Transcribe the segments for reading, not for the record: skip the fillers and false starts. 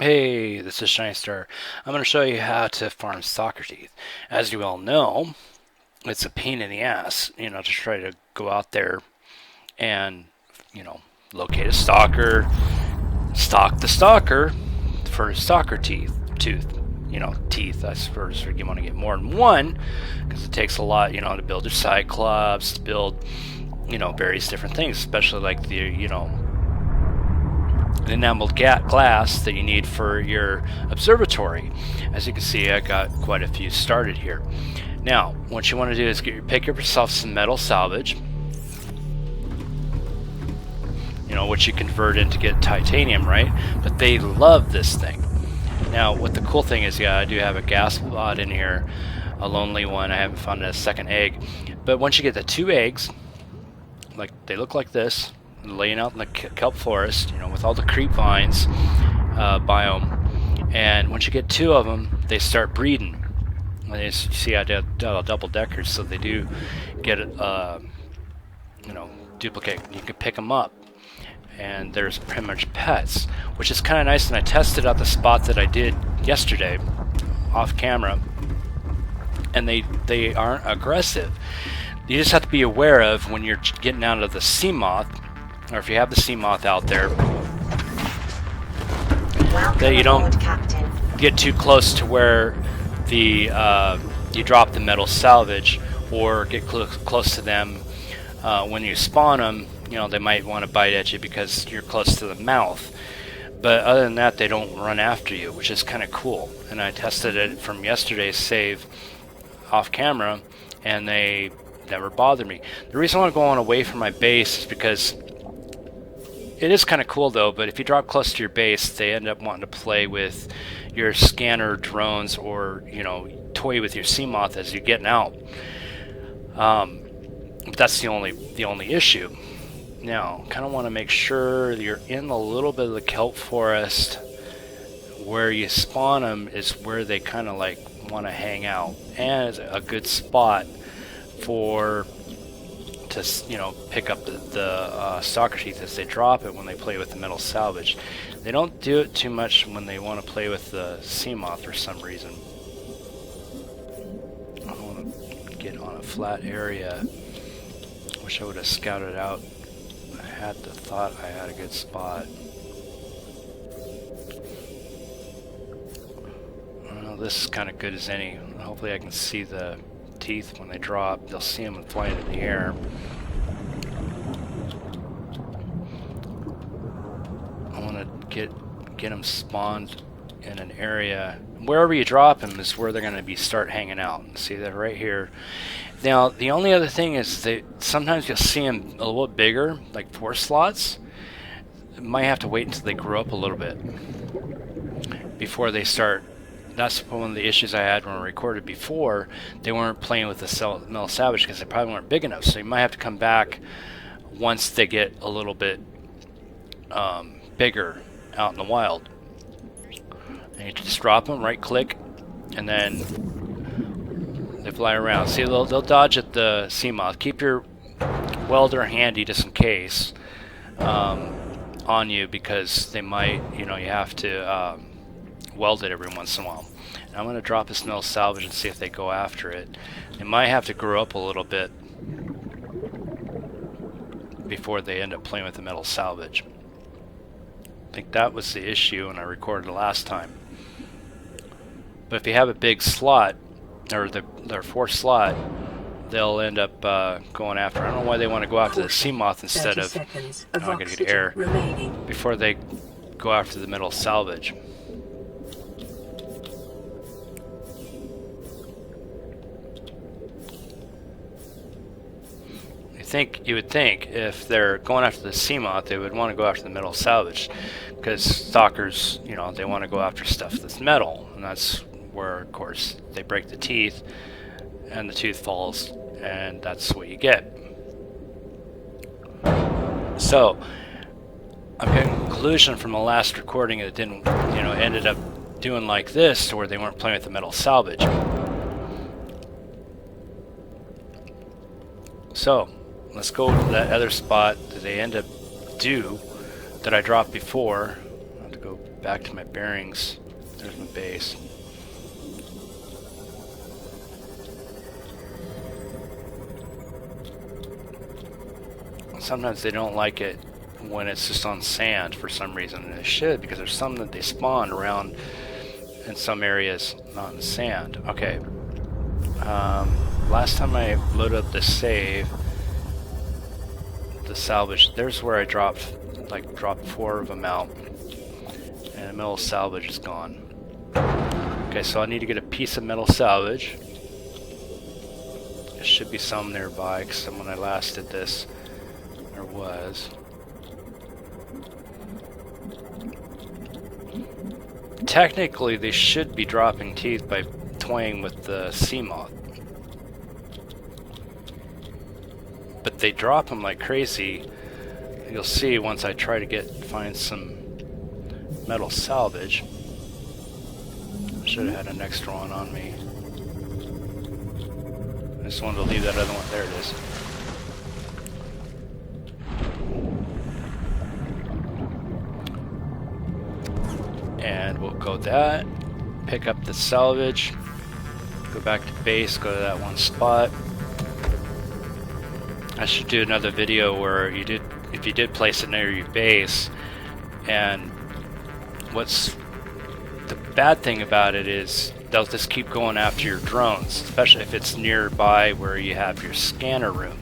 Hey, this is Shiny Star. I'm going to show you how to farm stalker teeth. As you all know, it's a pain in the ass, to try to go out there and, you know, locate a stalker, stalk the stalker for stalker teeth. I suppose you want to get more than one because it takes a lot, to build your cyclops, to build, various different things, especially like the enameled glass that you need for your observatory. As you can see, I got quite a few started here. Now, what you want to do is pick up yourself some metal salvage, which you convert into get titanium, right? But they love this thing. Now, what the cool thing is, I do have a gas pod in here, a lonely one. I haven't found a second egg. But once you get the 2 eggs, they look like this, laying out in the kelp forest, with all the creep vines biome. And once you get 2 of them, they start breeding. And you see, I did double deckers, so they do get duplicate. You can pick them up, and there's pretty much pets, which is kind of nice. And I tested out the spot that I did yesterday, off camera, and they aren't aggressive. You just have to be aware of when you're getting out of the sea moth, or if you have the sea moth out there, that you don't get too close to where the you drop the metal salvage, or get close to them when you spawn them. They might want to bite at you because you're close to the mouth. But other than that, they don't run after you, which is kind of cool. And I tested it from yesterday's save off camera, and they never bothered me. The reason I want to go on away from my base is because it is kind of cool though, but if you drop close to your base, they end up wanting to play with your scanner drones, or toy with your sea moth as you're getting out. But that's the only issue. Now, kind of want to make sure that you're in a little bit of the kelp forest. Where you spawn them is where they kind of want to hang out, and it's a good spot to pick up the stalker teeth as they drop it when they play with the metal salvage. They don't do it too much when they want to play with the sea moth for some reason. I want to get on a flat area. Wish I would have scouted out. I had the thought I had a good spot. Well, this is kind of good as any. Hopefully I can see the teeth when they drop. They'll see them flying in the air. I want to get them spawned in an area. Wherever you drop them is where they're going to start hanging out. See that right here. Now, the only other thing is that sometimes you'll see them a little bit bigger, like 4 slots. You might have to wait until they grow up a little bit before they start. That's one of the issues I had when I recorded before. They weren't playing with the metal salvage because they probably weren't big enough. So you might have to come back once they get a little bit bigger out in the wild. And you just drop them, right click, and then they fly around. See, they'll dodge at the sea moth. Keep your welder handy just in case on you, because they might, you have to weld it every once in a while. And I'm going to drop this metal salvage and see if they go after it. They might have to grow up a little bit before they end up playing with the metal salvage. I think that was the issue when I recorded the last time. But if you have a big slot, or their 4th slot, they'll end up going after. I don't know why they want to go after the sea moth instead of I'm going to get air before they go after the metal salvage. You would think if they're going after the sea moth, they would want to go after the metal salvage, because stalkers, they want to go after stuff that's metal, and that's where, of course, they break the teeth, and the tooth falls, and that's what you get. So, I'm getting a conclusion from the last recording that it didn't, ended up doing like this, to where they weren't playing with the metal salvage. So, let's go to that other spot that they end up that I dropped before. I have to go get back to my bearings. There's my base. Sometimes they don't like it when it's just on sand for some reason, and they should, because there's some that they spawn around in some areas, not in sand. Okay. Last time I loaded up the save, the salvage, there's where I dropped 4 of them out, and the metal salvage is gone. Okay, so I need to get a piece of metal salvage. There should be some nearby, because when I last did this, there was. Technically, they should be dropping teeth by toying with the sea moth. But they drop them like crazy. You'll see once I try to find some metal salvage. Should have had an extra one on me. I just wanted to leave that other one. There it is. And we'll go that. Pick up the salvage. Go back to base. Go to that one spot. I should do another video where if you did place it near your base, and what's the bad thing about it is they'll just keep going after your drones, especially if it's nearby where you have your scanner room,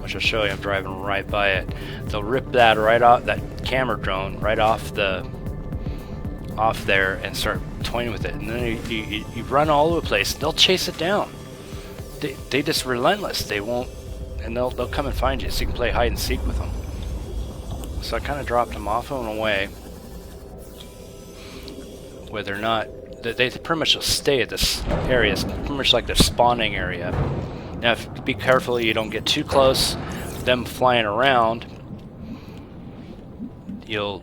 which I'll show you. I'm driving right by it. They'll rip that right off, that camera drone right off there, and start toying with it, and then you run all over the place. They'll chase it down. They just relentless. They won't. And they'll come and find you, so you can play hide and seek with them. So I kind of dropped them off and away. Where they're not, they pretty much will stay at this area. It's pretty much like their spawning area. Now, be careful you don't get too close. Them flying around, you'll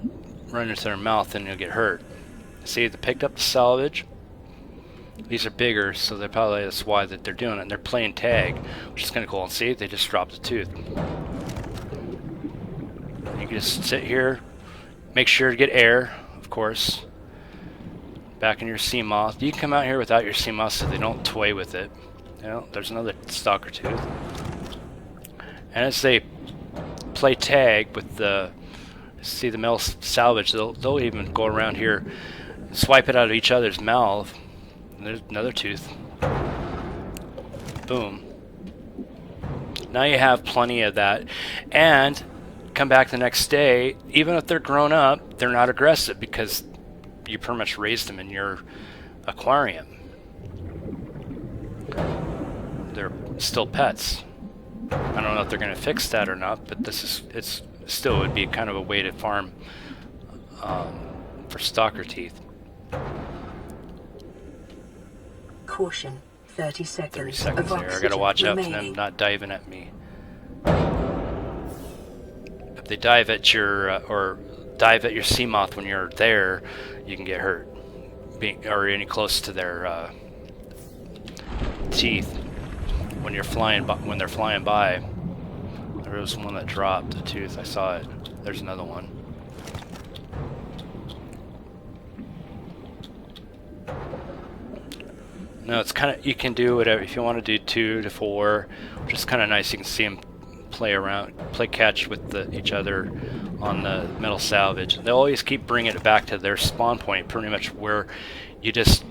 run into their mouth and you'll get hurt. See, they picked up the salvage. These are bigger, so that's why that they're doing it. And they're playing tag, which is kind of cool. And see, they just dropped a tooth. You can just sit here, make sure to get air, of course. Back in your sea moth. You can come out here without your sea moth, so they don't toy with it. You know, there's another stalker tooth. And as they play tag with the metal salvage, they'll even go around here, swipe it out of each other's mouth. There's another tooth. Boom. Now you have plenty of that. And come back the next day, even if they're grown up, they're not aggressive because you pretty much raised them in your aquarium. They're still pets. I don't know if they're going to fix that or not, but it's still would be kind of a way to farm for stalker teeth. Caution, 30 seconds. 30 seconds there. I gotta watch out for them not diving at me. If they dive at your or dive at your sea moth when you're there, you can get hurt. Or any close to their teeth when they're flying by. There was one that dropped a tooth. I saw it. There's another one. No, it's kind of, you can do whatever if you want to do 2 to 4, which is kind of nice. You can see them play around, play catch with each other on the metal salvage. They'll always keep bringing it back to their spawn point, pretty much where you just,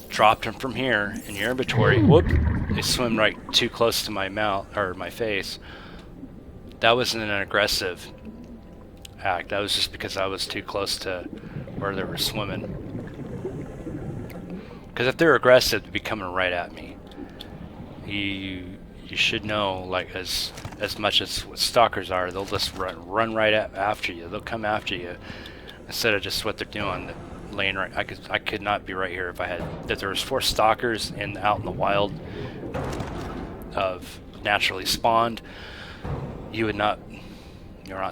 dropped them from here in your inventory. Whoop! They swim right too close to my mouth or my face. That wasn't an aggressive act. That was just because I was too close to where they were swimming. Because if they're aggressive, they'd be coming right at me. You should know, like as much as what stalkers are, they'll just run right after you. They'll come after you instead of just what they're doing, laying right. I could not be right here if there was 4 stalkers out in the wild of naturally spawned. You would not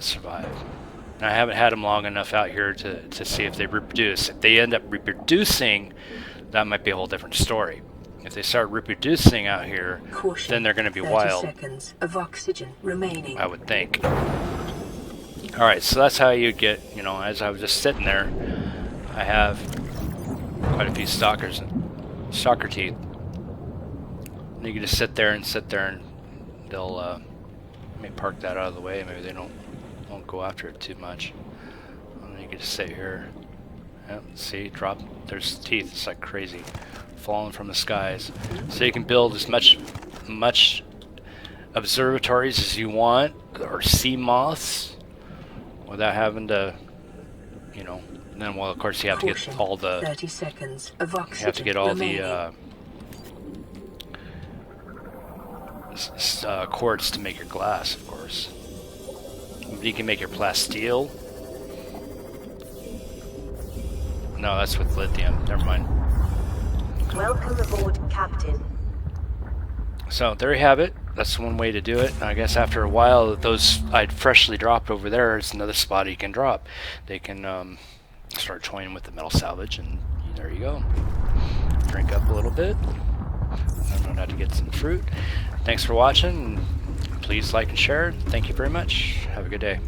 survive. And I haven't had them long enough out here to see if they reproduce. If they end up reproducing, that might be a whole different story. If they start reproducing out here, then they're going to be wild. 30 seconds of oxygen remaining. I would think. Alright, so that's how you get, you know, as I was just sitting there, I have quite a few Stalker Teeth. And you can just sit there and they'll let me park that out of the way. Maybe they won't go after it too much. And you can just sit here. Yep, see, there's teeth. It's like crazy, falling from the skies. So you can build as much observatories as you want, or sea moths, without having to, you know. And then, well, of course, you have to get all the 30 seconds of oxygen. you have to get all remaining. the quartz to make your glass, of course. You can make your plasteel. No, that's with lithium. Never mind. Welcome aboard, Captain. So there you have it. That's one way to do it. I guess after a while, those I'd freshly dropped over there, it's another spot you can drop. They can start toying with the metal salvage, and there you go. Drink up a little bit. I know how to get some fruit. Thanks for watching. Please like and share. Thank you very much. Have a good day.